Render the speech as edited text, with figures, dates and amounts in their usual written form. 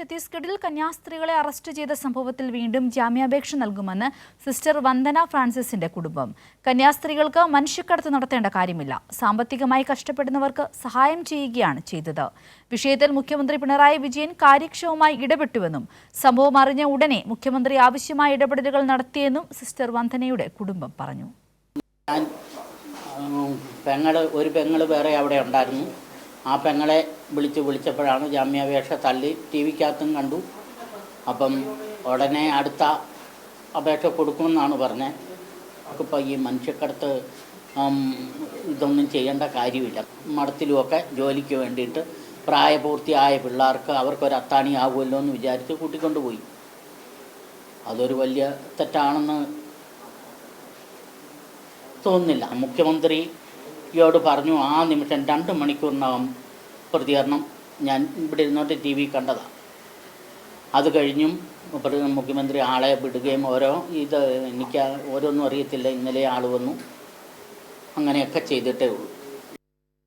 ഛത്തീസ്ഗഡിൽ കന്യാസ്ത്രീകളെ അറസ്റ്റ് ചെയ്ത സംഭവത്തിൽ വീണ്ടും ജാമ്യാപേക്ഷ നൽകുമെന്ന് സിസ്റ്റർ വന്ദന ഫ്രാൻസിസിന്റെ കുടുംബം. കന്യാസ്ത്രീകൾക്ക് മനുഷ്യക്കടത്ത് നടത്തേണ്ട കാര്യമില്ല. സാമ്പത്തികമായി കഷ്ടപ്പെടുന്നവർക്ക് സഹായം ചെയ്യുകയാണ് ചെയ്തത്. വിഷയത്തിൽ മുഖ്യമന്ത്രി പിണറായി വിജയൻ കാര്യക്ഷമമായി ഇടപെട്ടുവെന്നും സംഭവം അറിഞ്ഞ ഉടനെ മുഖ്യമന്ത്രി ആവശ്യമായ ഇടപെടലുകൾ നടത്തിയെന്നും സിസ്റ്റർ വന്ദനയുടെ കുടുംബം പറഞ്ഞു. ഒരു പെങ്ങൾ വേറെ അവിടെ ഉണ്ടായിരുന്നു. ആ പെങ്ങളെ വിളിച്ചപ്പോഴാണ് ജാമ്യാപേക്ഷ തള്ളി. ടി വിക്കകത്തും കണ്ടു. അപ്പം ഉടനെ അടുത്ത അപേക്ഷ കൊടുക്കുമെന്നാണ് പറഞ്ഞത്. നമുക്കിപ്പോൾ ഈ മനുഷ്യക്കടത്ത് ഇതൊന്നും ചെയ്യേണ്ട കാര്യമില്ല. മഠത്തിലുമൊക്കെ ജോലിക്ക് വേണ്ടിയിട്ട് പ്രായപൂർത്തിയായ പിള്ളേർക്ക് അവർക്കൊരു അത്താണി ആകുമല്ലോ എന്ന് വിചാരിച്ച് കൂട്ടിക്കൊണ്ടുപോയി. അതൊരു വലിയ തെറ്റാണെന്ന് തോന്നുന്നില്ല. മുഖ്യമന്ത്രിയോട് പറഞ്ഞു, ആ നിമിഷം 2 മണിക്കൂറിനകം പ്രതികരണം ഞാൻ ഇവിടെ ഇരുന്നോട്ട് ടി വി കണ്ടതാണ്. അത് കഴിഞ്ഞും മുഖ്യമന്ത്രി ആളെ വിടുകയും എനിക്ക് ഓരോന്നും അറിയത്തില്ല, ഇന്നലെ ആൾ വന്നു, അങ്ങനെയൊക്കെ ചെയ്തിട്ടേ ഉള്ളൂ.